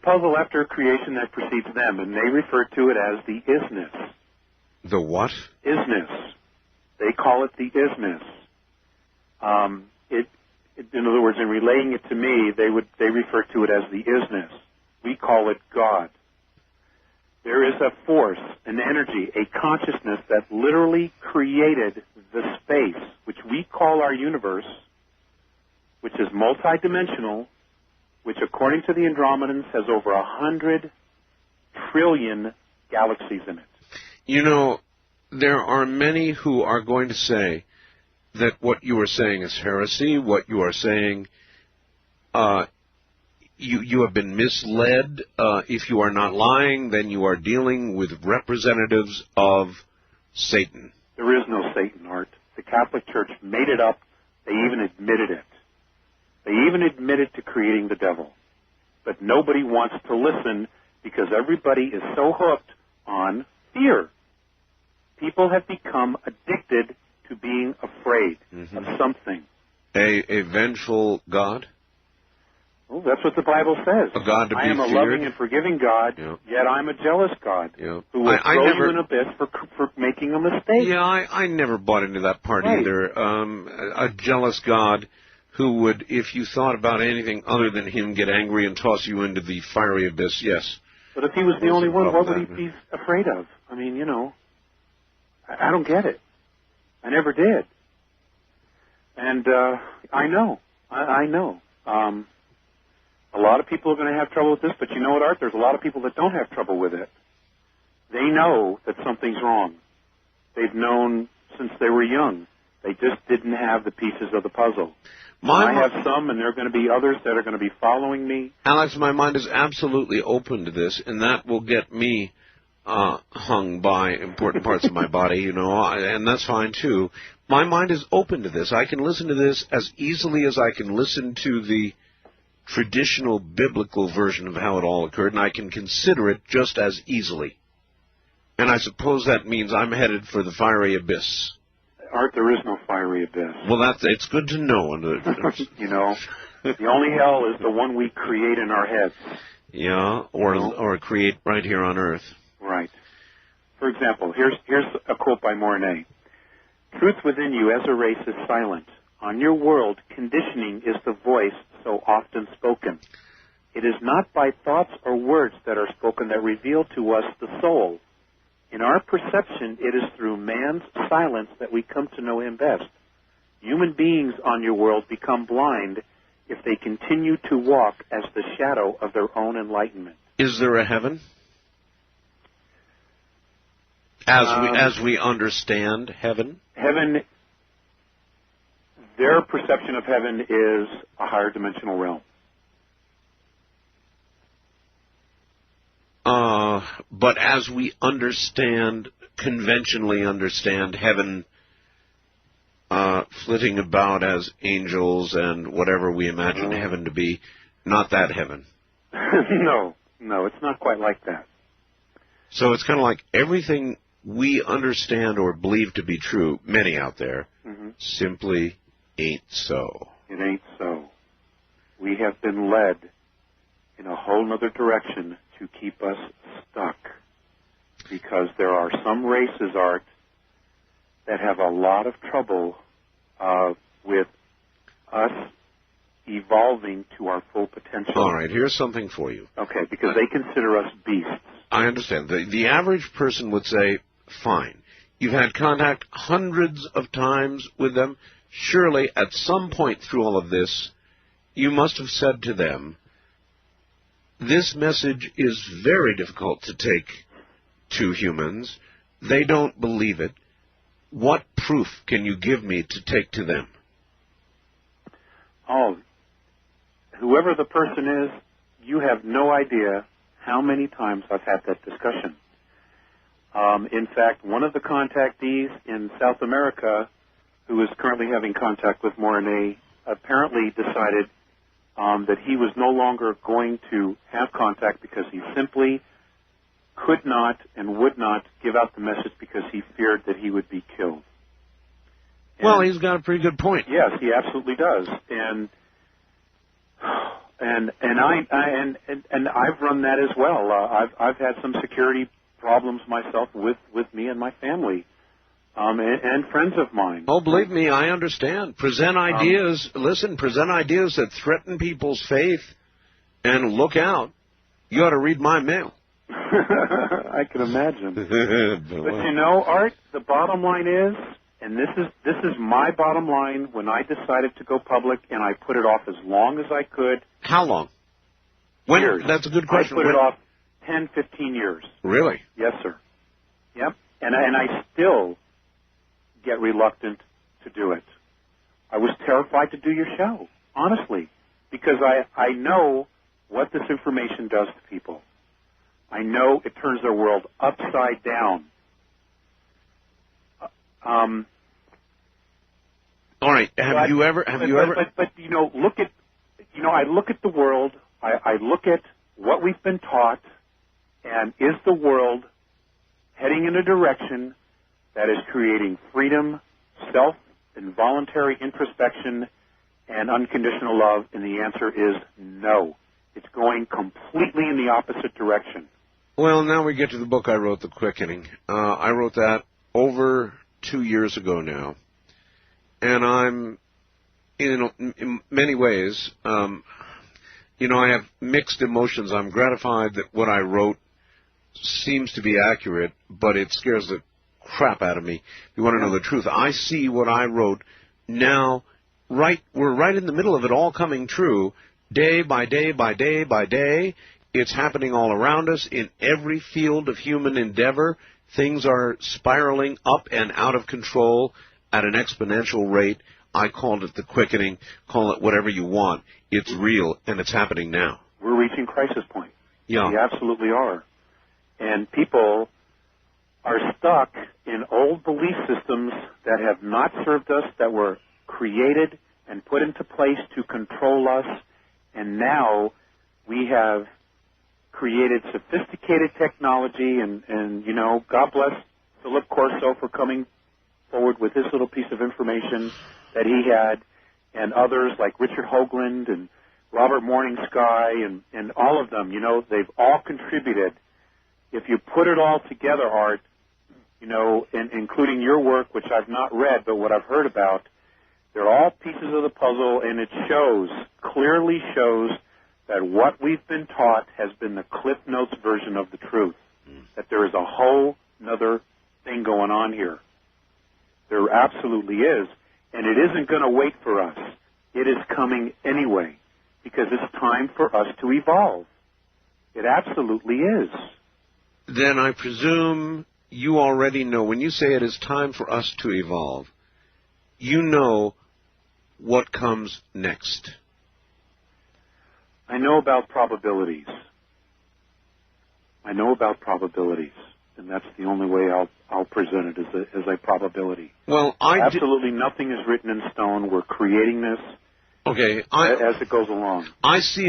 puzzle after creation that precedes them, and they refer to it as the isness. The what? Isness. They call it the isness. In other words, in relaying it to me, they refer to it as the isness. We call it God. There is a force, an energy, a consciousness that literally created the space, which we call our universe, which is multidimensional, which according to the Andromedans has over 100 trillion galaxies in it. You know, there are many who are going to say that what you are saying is heresy, what you are saying, you have been misled. If you are not lying, then you are dealing with representatives of Satan. There is no Satan, Art. The Catholic Church made it up. They even admitted it. They even admitted to creating the devil. But nobody wants to listen because everybody is so hooked on fear. People have become addicted to being afraid of something. A vengeful God? Well, that's what the Bible says. A God to be I am a feared? loving and forgiving God, yet I'm a jealous God who will throw you in an abyss for making a mistake. Yeah, I never bought into that part either. A jealous God who would, if you thought about anything other than him, get angry and toss you into the fiery abyss, yes. But if he was the only one, what would he be afraid of? I mean, I don't get it. I never did. And I know. I know. A lot of people are going to have trouble with this, but you know what, Art? There's a lot of people that don't have trouble with it. They know that something's wrong. They've known since they were young. They just didn't have the pieces of the puzzle. I have some, and there are going to be others that are going to be following me. Alex, my mind is absolutely open to this, and that will get me hung by important parts of my body, and that's fine, too. My mind is open to this. I can listen to this as easily as I can listen to the traditional biblical version of how it all occurred, and I can consider it just as easily. And I suppose that means I'm headed for the fiery abyss. Art, there is no fiery abyss. Well, it's good to know. The only hell is the one we create in our heads. Yeah, or create right here on Earth. Right. For example, here's a quote by Mornay. Truth within you as a race is silent. On your world, conditioning is the voice so often spoken. It is not by thoughts or words that are spoken that reveal to us the soul. In our perception, it is through man's silence that we come to know him best. Human beings on your world become blind if they continue to walk as the shadow of their own enlightenment. Is there a heaven? As we understand heaven? Heaven, their perception of heaven is a higher dimensional realm. But as we conventionally understand heaven, flitting about as angels and whatever we imagine heaven to be, not that heaven. No, it's not quite like that. So it's kind of like everything we understand or believe to be true, many out there, simply ain't so. It ain't so. We have been led in a whole other direction to keep us stuck, because there are some races, Art, that have a lot of trouble with us evolving to our full potential. All right, here's something for you. Okay, because they consider us beasts. I understand. The average person would say, fine, you've had contact hundreds of times with them. Surely, at some point through all of this, you must have said to them, this message is very difficult to take to humans. They don't believe it. What proof can you give me to take to them? Oh, whoever the person is, you have no idea how many times I've had that discussion. In fact, one of the contactees in South America who is currently having contact with Mornay apparently decided that he was no longer going to have contact because he simply could not and would not give out the message because he feared that he would be killed. Well, he's got a pretty good point. Yes, he absolutely does. And and I've run that as well. I've had some security problems myself with me and my family, and friends of mine. Oh, believe me, I understand. Present ideas. Present ideas that threaten people's faith, and look out. You ought to read my mail. I can imagine. But Art, the bottom line is, and this is my bottom line when I decided to go public, and I put it off as long as I could. How long? Years. That's a good question. I put it off 10, 15 years. Really? Yes, sir. Yep. And I still get reluctant to do it. I was terrified to do your show, honestly, because I know what this information does to people. I know it turns their world upside down. All right. Have you ever? But look at, I look at the world. I look at what we've been taught, and is the world heading in a direction that is creating freedom, involuntary introspection, and unconditional love? And the answer is no. It's going completely in the opposite direction. Well, now we get to the book I wrote, The Quickening. I wrote that over 2 years ago now. And I'm, in many ways, I have mixed emotions. I'm gratified that what I wrote seems to be accurate, but it scares the crap out of me. If you want to know the truth, I see what I wrote now, we're right in the middle of it all coming true, day by day by day by day. It's happening all around us in every field of human endeavor. Things are spiraling up and out of control at an exponential rate. I called it the quickening. Call it whatever you want. It's real, and it's happening now. We're reaching crisis point. Yeah. We absolutely are. And people are stuck in old belief systems that have not served us, that were created and put into place to control us. And now we have created sophisticated technology, and God bless Philip Corso for coming forward with his little piece of information that he had, and others like Richard Hoagland and Robert Morningsky and all of them. They've all contributed. If you put it all together, Art, and including your work, which I've not read, but what I've heard about, they're all pieces of the puzzle, and it clearly shows that what we've been taught has been the Cliff Notes version of the truth, that there is a whole nother thing going on here. There absolutely is, and it isn't going to wait for us. It is coming anyway, because it's time for us to evolve. It absolutely is. Then I presume you already know, when you say it is time for us to evolve, you know what comes next. I know about probabilities. And that's the only way I'll present it, as a probability. Well, absolutely nothing is written in stone. We're creating this as it goes along. I see